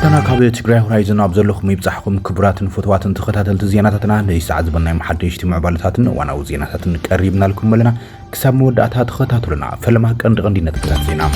سلامتنا كابي تجري هرايزن أبزلكم يبصحكم كبرات فتوات تختاتل زيناتنا ليس عزبنا محدش تجمع بالتاتن وانا وزيناتن قريبنا لكم لنا كسب موداتها تختاتلنا فلما كان غندينا تكتاتنا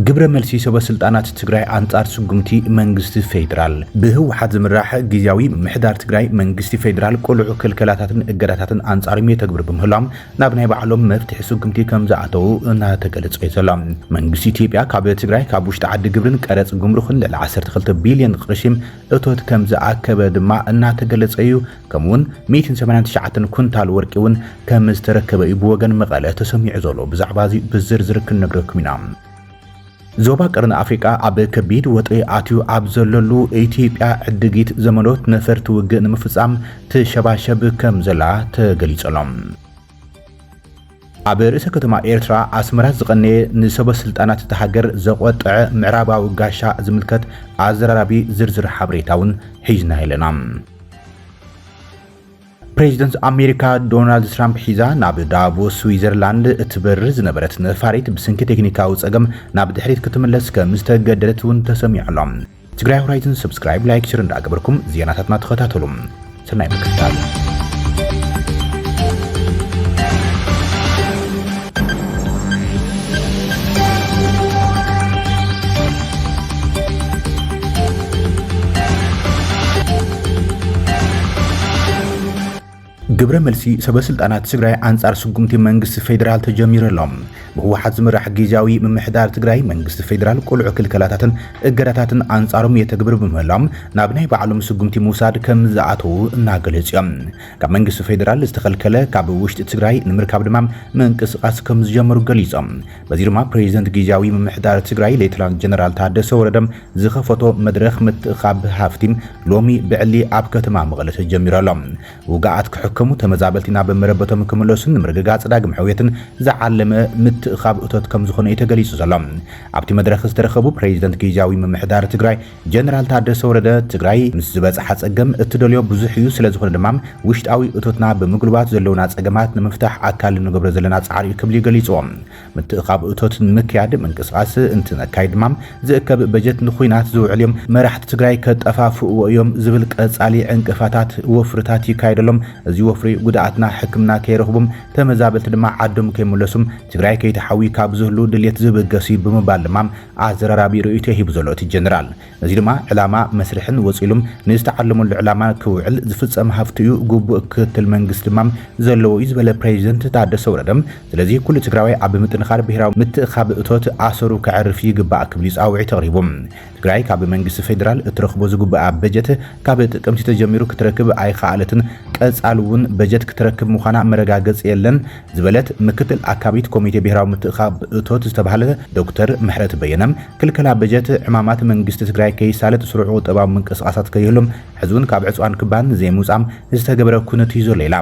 ግብረ መልሲ ሰበስልጣናት ትግራይ አንጻር ስጉምቲ መንግስቲ ፌደራል በህወሓት ዝምራሕ ጊዜያዊ ምሕዳር ትግራይ መንግስቲ ፌደራል ቆልዑ ክልከላታትን እገዳታትን አንጻር የተግብር በምህላም ናብ ናይ ባዕሎም መፍትሒ ስጉምቲ ከም ዝኣተው እና ተገለጸ ይሰላም መንግስቲ ኢትዮጵያ ካብ ትግራይ ካብ ውሽጢ ዓዲ ግብርን ቀረጽ ጉምሩኽን ለ12 ቢልዮን ቅርሺም እቶት ከም ዝኣከበ ድማ እና ተገለጸ እዩ ከምውን 189 ኩንታል ወርቂውን ከም ዝተረከበ እዩ ብወገን መቐለ ተሰሚዑ ዘሎ ብዛዕባ እዚ ብዝርዝር ክንነግረኩም ኢና ዞባ ቀርነ አፍሪካ አብ ከቢድ ወጥሪ አትዩ አብዘለሉ ኢትዮጵያ ዕድጊት ዘመኖት ነፈርት ውግእ ንምፍጻም ተሸባሸብ ከም ዘላ ተገሊጸሎም አብ ርእሰ ከተማ ኤርትራ አስመራ ዝቀነየ ንሰበስልጣናት ተሃገር ዘቆጥዐ ምዕራባዊ ጋሻ ዝምልከት አዘራራቢ ዝርዝር ሓበሬታውን ሒዝና ይለና ፕሬዚደንት አሜሪካ ዶናልድ ትራምፕ ሒዛ ናብ ዳቮስ ስዊዘርላንድ እትበርዝ ነበረት ነፋሪት ብስንኪ ቴክኒካዊ ጸገም ናብ ድሕሪት ክትምለስ ከም ዝተገደደት እውን ተሰሚዑሎም ትግራይ ሆራይዝን ሰብስክራይብ ላይክ ሼር እንዳገበርኩም ዜናታትና ተኸታተሉም ሰናይ ምክትታል ግብረ መልሲ ሰበስልጣናት ትግራይ አንጻር ስጉምቲ መንግስት ፌደራል ተጀሚረሎም በህወሓት ዝምራሕ ጊዜያዊ ምምሕዳር ትግራይ መንግስት ፌደራል ቆልዑ ክልከላታትን እገዳታትን አንጻሮም የተግብር በመላም ናብ ናይ ባዕሎም ስጉምቲ ሙሳድ ከም ዝኣተው እናገለጽዮም ካብ መንግስት ፌደራል ዝተኸልከለ ካብ ውሽጢ ትግራይ ንምርካብ ድማ መንቅስቃስ ከም ዝጀመሩ ገሊጾም በዚ ድማ ፕሬዚደንት ጊዜያዊ ምምሕዳር ትግራይ ሌተናንት ጀነራል ታደሰ ወረደም ዝኸፈቶ መድረኽ ምትኻብ ሃፍቲም ሎሚ ብዕሊ ኣብ ከተማ መቐለ ተጀሚረሎም ውጋኣት ክሕከሙ ተመዛበልቲና በመረበቶም ክምለሱን ምርግጋጽ ዳግም ሕውየትን ዝዓለመ ምትኻብ እቶት ከም ዝኾነ የተገሊጹ ዘሎም ኣብቲ መድረኽ ዝተረኸቡ ፕሬዚደንት ጊዜያዊ ምምሕዳር ትግራይ ጀነራል ታደሰ ወረደ ትግራይ ምስ ዝበጽሐ ጸገም እትደልዮ ብዙሕ እዩ ስለ ዝኾነ ድማ ውሽጣዊ እቶትና ብምግልባት ዘለውና ጸገማት ንምፍታሕ ኣካል ንገብረ ዘለና ጻዕሪ ክብል ገሊጾም ምትኻብ እቶት ንምክያድ መንቅስቃስ እንትነካይድ ድማ ዝእከብ በጀት ንኹይናት ዝውዕል እዮም መራሕቲ ትግራይ ከጠፋፍኡ እዮም ዝብል ቀጻሊ ዕንቅፋታት ወፍርታት ይካይደሎም እዚ ወፍሪ ጉዳኣትና ሕክምና ከይረኽቡም ተመዛበልቲ ድማ ዓዶም ከይምለሱም ትግራይ ከይተሓዊ ካብ ዝህሉ ድሌት ዝብገሲ ብምባል ድማ ኣዘራራቢ ርእይቶ ሂቡ ዘሎ እቲ ጀነራል እዚ ድማ ዕላማ መስርሕን ወፂሉም ንዝተዓለመሉ ዕላማ ክውዕል ዝፍጸም ሃፍቲኡ ግቡእ ክትል መንግስቲ ድማ ዘለዎ እዩ ዝበለ ፕሬዚደንት ታደሰ ወረደም ስለዚ ኩሉ ትግራዋይ ኣብ ምጥንኻር ብሄራዊ ምትእኻብ እቶት ኣሰሩ ክዕርፍ ይግባእ ክብል ጻውዒት ተቕሪቦም ትግራይ ካብ መንግስቲ ፌደራል እትረኽቦ ዝግባእ በጀት ካብ ጥቅምቲ ተጀሚሩ ክትረክብ ኣይከኣለትን ቀጻልውን በጀት ክትረክብ ምዃና መረጋገጽ የለን ዝበለት ምክትል አካቢት ኮሚቴ ብሄራዊ ምትእኻብ እቶት ዝተባሃለ ዶክተር ምሕረት በየነም ክልከላ በጀት ዕማማት መንግስቲ ትግራይ ከይሳለጥ ስሩዑ ጠባብ ምንቅስቃሳት ከይህሎም ሕዝቡን ካብ ዕፅዋን ክባን ዘይምውጻም ዝተገበረ ኩነት እዩ ዘሎ ኢላ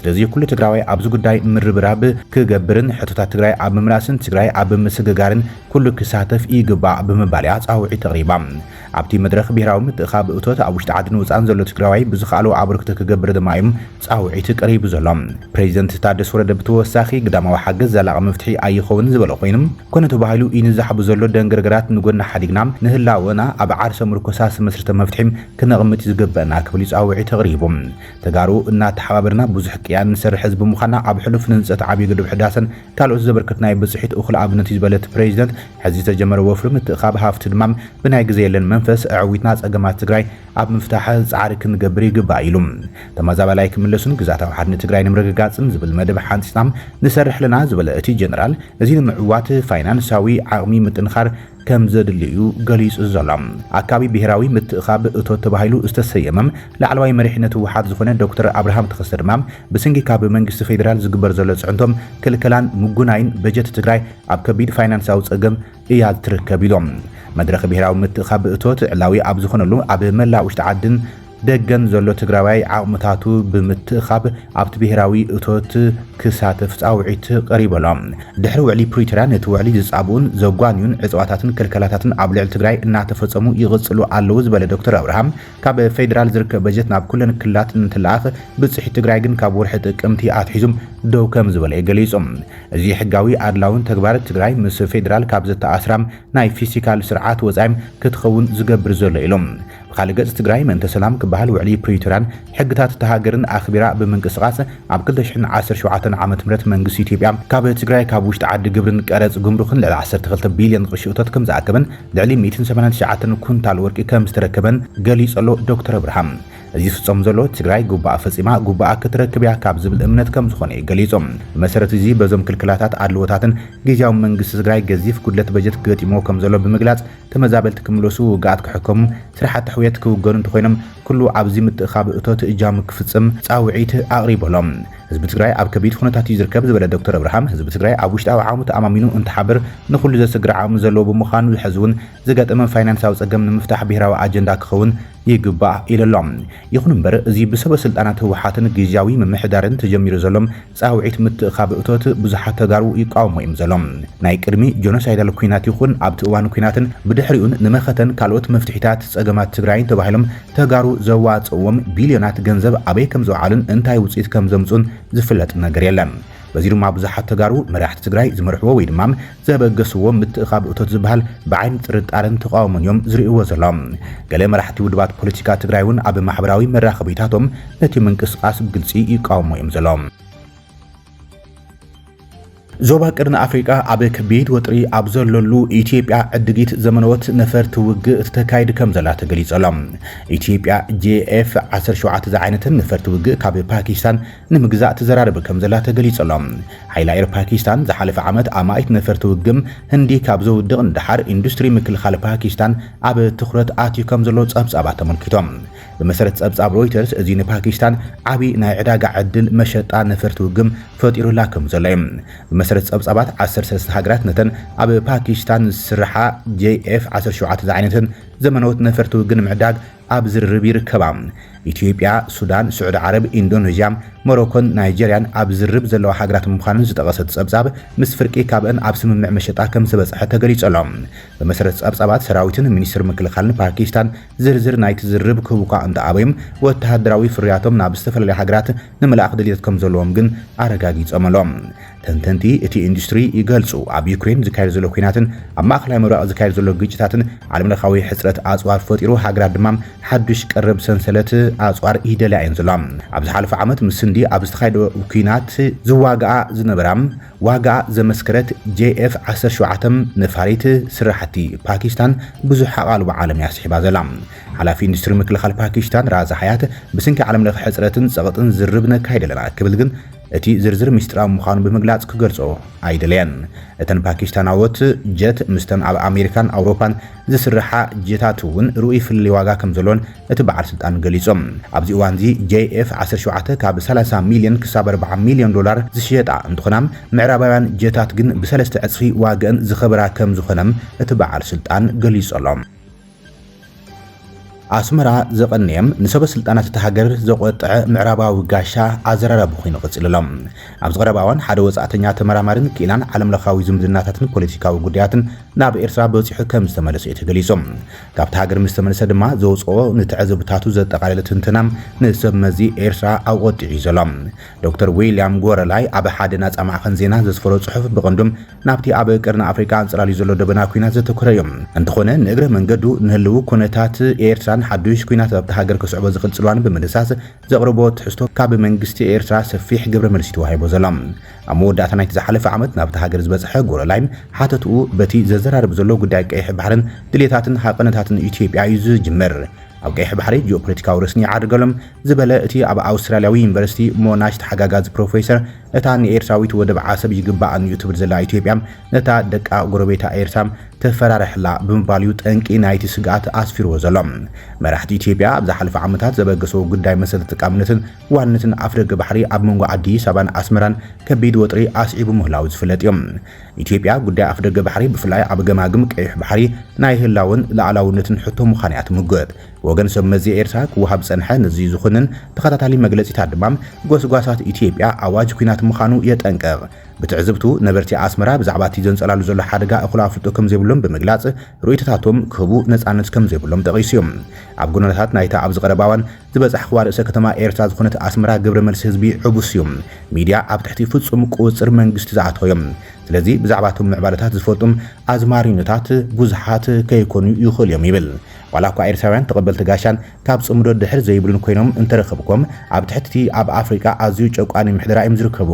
ስለዚ ኩሉ ትግራዋይ ኣብዚ ጉዳይ ምርብራብ ክገብርን ሕቶታት ትግራይ ኣብ ምምላስን ትግራይ ኣብ ምስግጋርን ኩሉ ክሳተፍ ይግባእ ብምባልያ ጻውዒት ተቕሪባ ኣብቲ መድረኽ ብሄራዊ ምትእኻብ እቶት ኣብ ውሽጢ ዓድን ወፃእን ዘሎ ትግራዋይ ብዝኻኣሉ ኣበርክቶ ክገብር ድማ እዮም ጻውዒት ቀሪቡ ዘሎ ፕሬዚደንት ታደሰ ወረደ ብተወሳኺ ግዳማዊ ሓገዝ ዘላቒ መፍትሒ ኣይኸውን ዝበለ ኮይኖም ኮነ ተባሂሉ ይንዛሓቡ ዘሎ ደንገርገራት ንጎና ሓዲግና ንህላወና ኣብ ዓርሰ ምርኮሳስ መስርተ መፍትሒም ክነቕምጥ ዝግበአና ክብል ጻውዒት ተቕሪቦም ተጋሩ እናተሓባበርና ብዙሕ ቅያን ንሰርሕ ህዝቢ ምዃና ኣብ ሕሉፍ ንህንፀት ዓብዪ ግድብ ሕዳሰን ካልኦት ዘበርከትናይ ብፅሒት እኹል ኣብነት እዩ ዝበለት ፕሬዚደንት ሕዚ ዝተጀመረ ወፍሪ ምትእኻብ ሃፍቲ ድማ ብናይ ግዜ የለን መንፈስ ዕዊትና ጸገማት ትግራይ ኣብ ምፍታሕ ጻዕሪ ክንገብር ይግባእ ኢሉ ተመዛበላይ ክምለሱን ግዛታዊ ሓድነት ትግራይ ንምርግጋጽን ዝብል መደብ ሓንፂና ንሰርሕ ለና ዝበለ እቲ ጀነራል እዚ ንምዕዋት ፋይናንሳዊ ዓቕሚ ምጥንኻር ከም ዘድልዩ ገሊጹ ዘሎ ኣካቢ ብሄራዊ ምትእኻብ እቶት ተባሂሉ ዝተሰየመም ላዕለዋይ መሪሕነት ህወሓት ዝኾነ ዶክተር አብርሃም ተኸስተ ድማ ብስንኪ ካብ መንግስቲ ፌደራል ዝግበር ዘሎ ጽዕንቶም ክልከላን ምጉናይን በጀት ትግራይ ኣብ ከቢድ ፋይናንሳዊ ጸገም እያ ትርከብ ኢሎም መድረኽ ብሄራዊ ምትእኻብ እቶት ዕላዊ ኣብ ዝኾነሉ ኣብ መላእ ውሽጢ ዓድን ደገን ዘሎ ትግራዋይ ዓቕምታቱ ብምትእኻብ ኣብቲ ብሄራዊ እቶት ክሳተፍ ጻውዒት ቀሪበሎም ድሕሪ ውዕሊ ፕሪቶሪያ ነቲ ውዕሊ ዝጻብኡን ዘጓንዩን ዕፅዋታትን ክልከላታትን ኣብ ልዕሊ ትግራይ እናተፈጸሙ ይቕጽሉ ኣለዉ ዝበለ ዶክተር አብርሃም ካብ ፌደራል ዝርከብ በጀት ናብ ኩለን ክልላት እንትለኣኽ ብጽሒት ትግራይ ግን ካብ ወርሒ ጥቅምቲ ኣትሒዙም ደው ከም ዝበለ ገሊጾም እዚ ሕጋዊ ኣድላውን ተግባር ትግራይ ምስ ፌደራል ካብ ዝተኣስራም ናይ ፊዚካል ስርዓት ወጻይም ክትኸውን ዝገብር ዘሎ ኢሎም ብኻልእ ገጽ ትግራይ መንተ ሰላም ክበሃል ውዕሊ ፕሪቶሪያን ሕግታት ተሃገርን ኣኽቢራ ብምንቅስቓስ ኣብ 2017 ዓመተ ምህረት መንግስቲ ኢትዮጵያ ካብ ትግራይ ካብ ውሽጢ ዓዲ ግብርን ቀረጽ ጉምሩኽን ልዕሊ 12 ቢልዮን ቅርሺ እቶት ከም ዝኣከበን ልዕሊ 189 ኩንታል ወርቂ ከም ዝተረከበን ገሊጸሎ ዶክተር አብርሃም እዚ ፍጹም ዘሎ ትግራይ ጉባእ ፈጺማ ጉባእ ክትረክብ እያ ካብ ዝብል እምነት ከም ዝኾነ ገሊጾም መሰረት እዚ በዞም ክልክላታት ኣድልዎታትን ግዚያዊ መንግስቲ ትግራይ ገዚፍ ጉድለት በጀት ገጢሞ ከም ዘሎ ብምግላጽ ተመዛበልቲ ክምለሱ ውግኣት ክሕከሙ ስራሕቲ ሕውየት ክውገኑ እንተኾይኖም ኩሉ ኣብዚ ምትእኻብ እቶት እጃም ክፍጽም ጻውዒት ኣቕሪቦሎም ህዝቢ ትግራይ ኣብ ከቢድ ኩነታት ይዝርከብ ዝበለ ዶክተር አብርሃም ህዝቢ ትግራይ ኣብ ውሽጣዊ ዓቕሙ ተኣማሚኑ እንትሓብር ንኹሉ ዘስግር ዓቕሚ ዘለዎ ብምዃኑ ዝሕዝውን ዝገጠመ ፋይናንሳዊ ጸገም ንምፍታሕ ብሄራዊ ኣጀንዳ ክኸውን ይግባእ ኢሎም ይኹን እምበር እዚ ብሰበ ስልጣናት ህወሓትን ግዚያዊ ምምሕዳርን ተጀሚሩ ዘሎም ጻውዒት ምትእኻብ እቶት ብዙሓት ተጋሩ ይቃወሙ እዮም ዘሎም ናይ ቅድሚ ጆኖሳይዳል ኩናት ይኹን ኣብቲ እዋን ኩናትን ብድሕሪኡን ንመኸተን ካልኦት መፍትሒታት ጸገማት ትግራይን ተባሂሎም ተጋሩ ዘዋጽዎም ቢልዮናት ገንዘብ ኣበይ ከም ዝወዓሉን እንታይ ውፅኢት ከም ዘምጹን ዝፍለጥ ነገር የለን በዚ ድማ ብዙሓት ተጋሩ መራሕቲ ትግራይ ዝመርሕዎ ወይ ድማ ዘበገስዎ ምትእኻብ እቶት ዝበሃል ብዓይን ጥርጣረን ተቃውሞን እዮም ዝርእይዎ ዘሎም ገለ መራሕቲ ውድባት ፖለቲካ ትግራይ እውን ኣብ ማሕበራዊ መራኸቢታቶም ነቲ ምንቅስቓስ ብግልፂ ይቃወሙ እዮም ዘሎም ዞባ ቅርና አፍሪካ ኣብ ከቢድ ወጥሪ ኣብ ዘለሉ ኢትዮጵያ ዕድጊት ዘመነወት ነፈርቲ ውግእ እተካይድ ከም ዘላ ተገሊጸሎም ኢትዮጵያ ጄኤፍ 17 ዝዓይነትን ነፈርቲ ውግእ ካብ ፓኪስታን ንምግዛእ ተዘራርብ ከም ዘላ ተገሊጸሎም ሓይላ ኤር ፓኪስታን ዝሓለፈ ዓመት ኣማኢት ነፈርቲ ውግም ህንዲ ካብ ዘውድቕ እንዳሓር ኢንዱስትሪ ምክልኻል ፓኪስታን ኣብ ትኹረት ኣትዩ ከም ዘሎ ጸብጻባት ተመልኪቶም بمسرت ጸብጻብ ሮይተርስ እዚ ንፓኪስታን ዓቢ ናይ ዕዳጋ ዕድል መሸጣ ነፈርቲ ውግም ፈጢሩ ላከም ዘለም بمسرت ጸብጻባት 13 ሃገራት ነተን ኣብ ፓኪስታን ስርሓ JF 17 ዝዓይነትን ዘመናዊት ነፈርቲ ውግን ምዕዳግ ኣብ ዝርርብ ይርከባ ኢትዮጵያ ሱዳን ስዑድ ዓረብ ኢንዶኔዥያ ሞሮኮን ናይጀሪያን ኣብ ዝርብ ዘለዋ ሃገራት ምዃነን ዝጠቐሰት ጸብጻብ ምስ ፍርቂ ካብን ኣብ ስምምዕ መሸጣ ከም ዝበጽሐ ተገሊጸሎም በመሰረት ጸብጻባት ሰራዊትን ሚኒስትር ምክልኻልን ፓኪስታን ዝርዝር ናይቲ ዝርብ ክቡካ እንተኣበዮም ወተሃደራዊ ፍርያቶም ናብ ዝተፈላለዩ ሃገራት ንምልኣኽ ድልየት ከም ዘለዎም ግን ኣረጋጊጾምሎም ተንተንቲ እቲ ኢንዱስትሪ ይገልጹ ኣብ ዩክሬን ዝካየድ ዘሎ ኩናትን ኣብ ማእከላይ ምብራቕ ዝካየድ ዘሎ ግጭታትን ዓለምለኻዊ ሕጽረት ኣጽዋር ፈጢሩ ሃገራት ድማ ሓድሽ ቀረብ ሰንሰለት ኣጽዋር ይደልያ እየን ዘሎም ኣብ ዝሓለፈ ዓመት ምስ ህንዲ ኣብ ዝተኻየደ ኩናት ዝዋግኣ ዝነበራም ዋጋ ዘመስከረት JF 17 ነፋሪት ስራሕቲ ፓኪስታን ብዙሕ ኣቓልቦ ዓለም ያስሒባ ዘላ ሓላፊ ኢንዱስትሪ ምክልኻል ፓኪስታን ራዛ ሓያት ብስንኪ ዓለምለኽ ሕጽረትን ጸቕጥን ዝርብ ነካይድ ኣለና ክብል ግን እቲ ዝርዝር ሚስጥራዊ ምዃኑ ብምግላጽ ክገልጾ ኣይደልየን እተን ፓኪስታናዎት ጀት ምስተን ኣብ ኣሜሪካን ኣውሮፓን ዝስርሓ ጀታት እውን ርኡይ ፍልይ ዋጋ ከም ዘሎን እቲ በዓል ስልጣን ገሊጾም ኣብዚ እዋን እዚ JF 17 ካብ 30 ሚልዮን ክሳብ 40 ሚልዮን ዶላር ዝሽየጣ እንትኾናም ምዕራባውያን ጀታት ግን ብ3 ዕጽፊ ዋጋን ዝኸበራ ከም ዝኾነም እቲ በዓል ስልጣን ገሊጾሎም ኣስመራ ዘቐንየም ንሰበ ስልጣናት ተሃገር ዘቆጥዐ ምዕራባዊ ጋሻ ኣዘራራቢ ኮይኑ ቀጽልሎም ኣብ ዝቐረባውን ሓደ ወጻእተኛ ተመራማርን ክኢላን ዓለምለኻዊ ዝምድናታትን ፖለቲካዊ ጉዳያትን ናብ ኤርትራ በፂሑ ከም ዝተመለሰ የተገሊጾም ካብቲ ሃገር ምስ ተመለሰ ድማ ዘውፅኦ ንትዕዝብታቱ ዘጠቓለለ ትንተናም ንሰብ መዚ ኤርትራ ኣውቆጢዑ ዘሎም ዶክተር ዊልያም ጎረላይ ኣብ ሓደ ናጻ ማዕኸን ዜና ዘስፈሮ ጽሑፍ ብቐንዱም ናብቲ ኣብ ቀርኒ ኣፍሪካ አንጽላልዩ ዘሎ ደበና ኩናት ዘተኮረ እዮም እንተኾነ ንእግረ መንገዱ ንህልው ኩነታት ኤርትራ ሓዱሽ ኩናት ኣብ ሃገር ክስዕቦ ዝኽእል ጽልዋን ብምድሳስ ዘቕርቦ ትሕዝቶ ካብ መንግስቲ ኤርትራ ሰፊሕ ግብረ መልሲ ተዋሂቦ ዘሎም ኣብ መወዳእታ ናይቲ ዝሓለፈ ዓመት ናብቲ ሃገር ዝበጽሐ ጎረላይም ሓተትኡ በቲ ዘዘራርብ ዘሎ ጉዳይ ቀይሕ ባሕርን ድሌታትን ሃቐነታትን ኢትዮጵያ እዩ ዝጅምር ኣብ ቀይሕ ባሕሪ ጂኦፖለቲካዊ ርስኒ ዓድርገሎም ዝበለ እቲ ኣብ ኣውስትራልያዊ ዩኒቨርሲቲ ሞናሽ ተሓጋጋዝ ፕሮፌሰር እታ ንኤርትራዊት ወደብ ዓሰብ ይግባኣን እዩ ትብል ዘላ ኢትዮጵያ ነታ ደቃ ጎረቤታ ኤርትራ ተፈራርሕላ ብምባልዩ ጠንቂ ናይቲ ስጋኣት ኣስፊርዎ ዘሎም መራሕቲ ኢትዮጵያ ኣብ ዝሓለፈ ዓመታት ዘበገሰዎ ጉዳይ መሰረት ተቃምነትን ዋንነትን ኣፍደገ ባሕሪ ኣብ መንጎ ኣዲስ ኣበባን ኣስመራን ከቢድ ወጥሪ ኣስዒቡ ምህላው ዝፍለጥ እዮም ኢትዮጵያ ጉዳይ ኣፍደገ ባሕሪ ብፍላይ ኣብ ገማግም ቀይሕ ባሕሪ ናይ ህላውን ላዕላውነትን ሕቶ ምዃን እያ ትምገጥ ወገን ሰብ መዚ ኤርትራ ክወሃብ ጸንሐ ነዚ ዝኹንን ተኸታታሊ መግለጺታት ድማ ጎስጓሳት ኢትዮጵያ ኣዋጅ ኩናት ምዃኑ የጠንቀቕ بتعزبቱ ነበርቲ ኣስመራ ብዛዕባ እቲ ዘንጸላሉ ዘሎ ሓደጋ እኹል ኣፍልጦ ከም ዘይብሎም ብምግላጽ ርእይቶታቶም ክህቡ ነጻነት ከም ዘይብሎም ጠቒሶም ኣብ ጉነታት ናይታ ኣብ ዝቐረባዋን ዝበጽሕ ኽዋ ርእሰ ከተማ ኤርትራ ዝኾነት ኣስመራ ግብረ መልሲ ህዝቢ ዕቡስ እዮም ሚድያ ኣብ ትሕቲ ፍጹም ቁጽር መንግስቲ ዝኣተዮም ስለዚ ብዛዕባቶም ምዕባለታት ዝፈልጡም ኣዝማሪነታት ብዙሓት ከይኮኑ ይኽእሉ እዮም ይብል ዋላ እኳ ኤርትራውያን ተቐበልቲ ጋሻን ካብ ጽምዶ ድሕር ዘይብሉን ኮይኖም እንተረኸብኩም ኣብ ትሕቲ ኣብ ኣፍሪካ ኣዝዩ ጨቋኒ ምሕደራ እዮም ዝርከቡ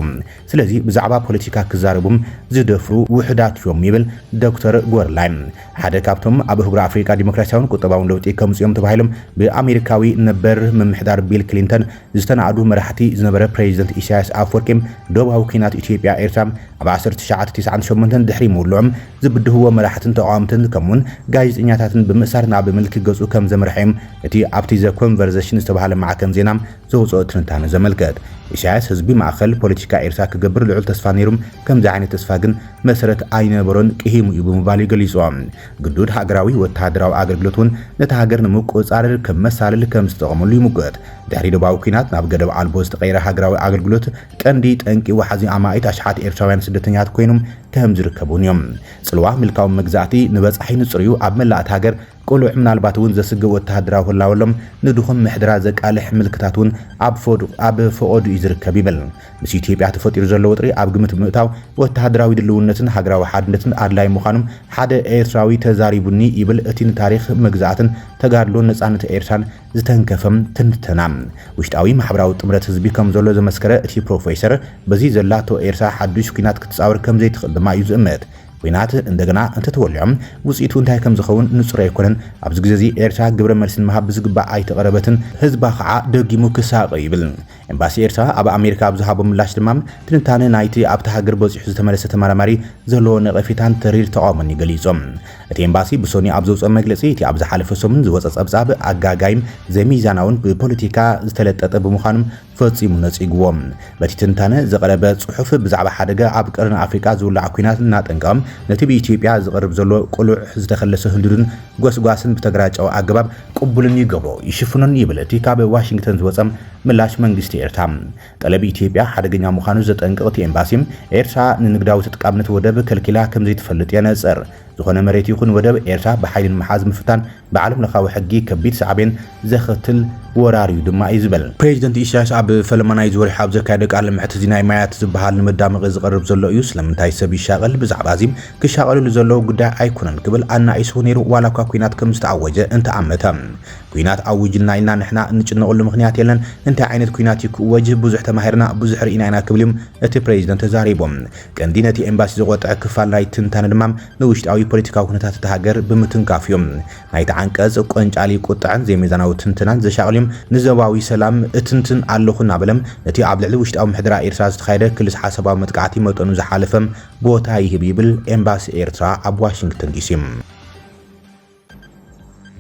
ስለዚ ብዛዕባ ፖለቲካ ክዛረቡም ዝደፍሩ ውሕዳት እዮም ይብል ዶክተር ጎርላይን ሓደ ካብቶም ኣብ ህጉር ኣፍሪካ ዲሞክራሲያውን ቁጠባውን ለውጢ ከምጽኦም ተባሂሎም ብኣሜሪካዊ ነበር ምምሕዳር ቢል ክሊንተን ዝተናዕዱ መራሕቲ ዝነበረ ፕሬዚደንት ኢሳያስ ኣፈወርቂም ደቡባዊ ኩናት ኢትዮጵያ ኤርትራ ኣብ 1998 ድሕሪ ምውልዖም ዝብድህዎ መራሕትን ተቃዋምትን ከምውን ጋዜጠኛታትን ብምእሳር ናብ ምልክ ገጹ ከም ዘመርሐም እቲ ኣብቲ ዘ ኮንቨርሴሽን ዝተባሃለ ማዕከን ዜና ዘውፅኦ ትንታነ ዘመልከት ኢሳያስ ህዝቢ ማእከል ፖለቲካ ኤርትራ ክገብር ልዑል ተስፋ ነይሩም ከምዚ ዓይነት ተስፋ ግን መሰረት ኣይነበሮን ቅሂሙ እዩ ብምባል ይገሊጾም ግዱድ ሃገራዊ ወተሃደራዊ ኣገልግሎት እውን ነቲ ሃገር ንምቁፅጻር ከም መሳልል ከም ዝተቐመሉ ይምገት ድሕሪ ደቡባዊ ኩናት ናብ ገደብ ኣልቦ ዝተቐየረ ሃገራዊ ኣገልግሎት ቀንዲ ጠንቂ ወሓዚ ኣማኢት ኣሽሓት ኤርትራውያን ስደተኛት ኮይኖም ከም ዝርከቡን እዮም ጽልዋ ምልካዊ መግዛእቲ ንበጻሒ ንጽርዩ ኣብ መላእት ሃገር ቆልዑ ምናልባት እውን ዘስግእ ወተሃደራዊ ህላወሎም ንድኹም ምሕደራ ዘቃልሕ ምልክታት እውን ኣብ ፈቆዱ ይዝርከብ ይብል ምስ ኢትዮጵያ ተፈጢሩ ዘሎ ውጥሪ ኣብ ግምት ብምእታው ወተሃደራዊ ድልውነትን ሃገራዊ ሓድነትን ኣድላይ ምዃኖም ሓደ ኤርትራዊ ተዛሪቡኒ ይብል እቲ ንታሪኽ መግዛእትን ተጋድሎ ነጻነት ኤርትራን ዝተንከፈም ትንተና ውሽጣዊ ማሕበራዊ ጥምረት ህዝቢ ከም ዘሎ ዘመስከረ እቲ ፕሮፌሰር በዚ ዘላቶ ኤርትራ ሓዱሽ ኩናት ክትጻወር ከም ዘይትኽእል ድማ እዩ ዝእምት ኩናት እንደገና እንተተወልዖም ውጽኢቱ እንታይ ከም ዝኸውን ንጹር ኣይኮነን ኣብዚ ግዜ እዚ ኤርትራ ግብረ መልሲን መሃብ ዝግባእ ኣይተቐረበትን ህዝባ ከዓ ደጊሙ ክሳቀ ይብል ኤምባሲ ኤርትራ ኣብ ኣሜሪካ ብዝሃቦ ምላሽ ድማ ትንታነ ናይቲ ኣብቲ ሃገር በፂሑ ዝተመለሰ ተመራማሪ ዘለዎ ነቐፌታን ተሪር ተቃውሞን ይገሊጾም እቲ ኤምባሲ ብሶኒ ኣብ ዘውፅኦ መግለጺ እቲ ኣብ ዝሓለፈ ሰሙን ዝወፀ ጸብጻብ ኣጋጋይም ዘሚዛናውን ብፖለቲካ ዝተለጠጠ ብምዃኖም ፈጺሙ ነጺግዎም በቲ ትንታነ ዘቐረበ ጽሑፍ ብዛዕባ ሓደጋ ኣብ ቀረን ኣፍሪካ ዝውላዕ ኩናት እናጠንቀም ነቲ ብኢትዮጵያ ዝቐርብ ዘሎ ቁሉዕ ዝተኸለሰ ህልዱን ጎስጓስን ብተግራጨው ኣገባብ ቅቡልን ይገብሮ ይሽፍኑን ይብል እቲ ካብ ዋሽንግተን ዝወፀም ምላሽ መንግስቲ ኤርትራ ጠለብ ኢትዮጵያ ሓደገኛ ምዃኑ ዘጠንቅቕ እቲ ኤምባሲ ኤርትራ ንንግዳዊ ተጠቃምነት ወደብ ከልኪላ ከም ዘይትፈልጥ የነጽር ዝኾነ መሬት ይኹን ወደብ ኤርትራ ብሓይልን መሓዝ ምፍታን ብዓለም ለኻዊ ሕጊ ከቢድ ሰዓብን ዘኽትል ወራሪዩ ድማ ይዝበል ፕሬዚደንት ኢሳያስ ኣብ ፈለማናይ ዝወርሕ ኣብ ዘካየደ ቃል ምሕት ዚናይ ማያት ዝበሃል ንመዳመቒ ዝቐርብ ዘሎ እዩ ስለምንታይ ሰብ ይሻቐል ብዛዕባ እዚ ክሻቐልሉ ዘለዎ ጉዳይ ኣይኮነን ክብል ኣናኢሱ ነይሩ ዋላ እኳ ኩናት ከም ዝተዓወጀ እንተኣመተ ኩናት ኣውጅልና ኢና ንሕና እንጭነቐሉ ምክንያት የለን እንታይ ዓይነት ኩናት ይክወጅ ብዙሕ ተማሂርና ብዙሕ ርኢና ኢና ክብልም እቲ ፕሬዚደንት ተዛሪቦም ቀንዲ ነቲ ኤምባሲ ዝቆጥዕ ክፋል ናይ ትንታነ ድማ ንውሽጣዊ ፖለቲካዊ ኩነታት ተሃገር ብምትንካፍ እዮም ናይቲ ዓንቀጽ ቆንጫሊ ቁጥዕን ዘይሚዛናዊ ትንትናን ዘሻቕልዮም ንዘባዊ ሰላም እትንትን ኣለኹ እናበለም ነቲ ኣብ ልዕሊ ውሽጣዊ ምሕደራ ኤርትራ ዝተኻየደ ክልስ ሓሰባዊ መጥቃዕቲ መጠኑ ዝሓለፈም ቦታ ይህብ ይብል ኤምባሲ ኤርትራ ኣብ ዋሽንግተን ዲሲ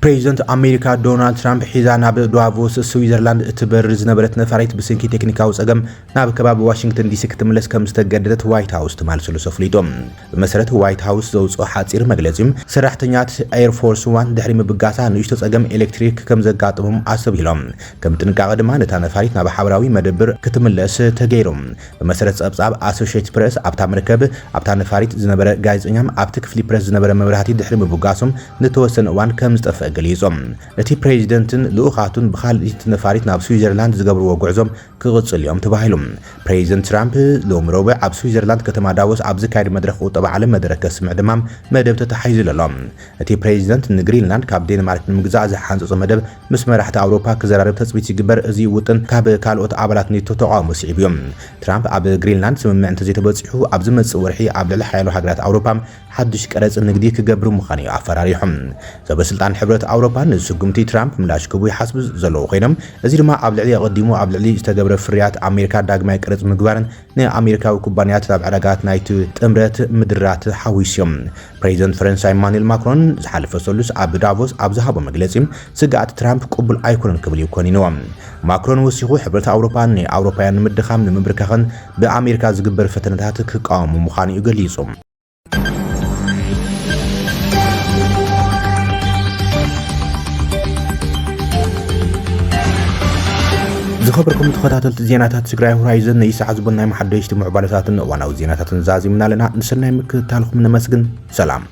ፕሬዚደንት ኣሜሪካ ዶናልድ ትራምፕ ሒዛ ናብ ዳቮስ ስዊዘርላንድ እትበር ዝነበረት ነፋሪት ብስንኪ ቴክኒካዊ ጸገም ናብ ከባቢ ዋሽንግተን ዲሲ ክትምለስ ከም ዝተገደደት ዋይት ሃውስ ተማልሰሉ ሰፍሊጦም ብመሰረት ዋይት ሃውስ ዘውፅኦ ሓፂር መግለጺ ሰራሕተኛት ኤርፎርስ ዋን ድሕሪ ምብጋሳ ንእሽቶ ጸገም ኤሌክትሪክ ከም ዘጋጥሞም ኣሰቢሎም ከም ጥንቃቐ ድማ ነታ ነፋሪት ናብ ሓበራዊ መደብር ክትምለስ ተገይሮም ብመሰረት ጸብጻብ ኣሶሺየትድ ፕሬስ ኣብታ መርከብ ኣብታ ነፋሪት ዝነበረ ጋዜጠኛም ኣብቲ ክፍሊ ፕሬስ ዝነበረ መብራህቲ ድሕሪ ምብጋሶም ንተወሰነ እዋን ከም ዝጠፍአ ገሊጾም እቲ ፕሬዚደንትን ልኡኻቱን ብኻልኢት ነፋሪት ናብ ስዊዘርላንድ ዝገብርዎ ጉዕዞም ክቕጽል እዮም ተባሂሎም ፕሬዚደንት ትራምፕ ሎም ረቡዕ ኣብ ስዊዘርላንድ ከተማ ዳቮስ ኣብ ዝካየድ መድረኽ ቁጠባ ዓለም መድረክ ከስምዕ ድማ መደብ ተተሓሒዙሎም እቲ ፕሬዚደንት ንግሪንላንድ ካብ ዴንማርክ ንምግዛእ ዝሓንፀጾ መደብ ምስ መራሕቲ ኣውሮፓ ክዘራርብ ተፅቢት ይግበር እዚ ውጥን ካብ ካልኦት ኣባላት ኔቶ ተቃውሞ ስዒብ እዮም ትራምፕ ኣብ ግሪንላንድ ስምምዕ እንተዘይተበፂሑ ኣብ ዝመጽእ ወርሒ ኣብ ልዕሊ ሓያሎ ሃገራት ኣውሮፓ ሓድሽ ቀረጽ ንግዲ ክገብሩ ምዃኑ ኣፈራሪሖም ሰበስልጣን ሕብረት ኣውሮፓን ንስጉምቲ ትራምፕ ምላሽ ክቡ ይሓስቡ ዘለዉ ኮይኖም እዚ ድማ ኣብ ልዕሊ ቀዲሙ ኣብ ልዕሊ ዝተገብረ ፍርያት ኣሜሪካ ዳግማይ ቀረጽ ምግባርን ንኣሜሪካዊ ኩባንያታት ኣብ ዕዳጋት ናይቲ ጥምረት ምድራት ሓዊስዮም ፕሬዚደንት ፈረንሳይ ኢማኑኤል ማክሮን ዝሓለፈ ሰሉስ ኣብ ዳቮስ ኣብ ዝሃቦ መግለጺ ስጋኣት ትራምፕ ቅቡል ኣይኮነን ክብል ይኮኒኖም ማክሮን ወሲኹ ሕብረት ኣውሮፓን ንኣውሮፓውያን ንምድኻም ንምብርካኽን ብኣሜሪካ ዝግበር ፈተነታት ክቃወሙ ምዃኑ እዩ ገሊጹ ዝخبركم تخطاتلت زيناتات تግራይ هورايزن يسعى زبنا محدشت معبالاتن وانا زيناتات زازمنا لنا نسناي مكتالكم نمسግን سلام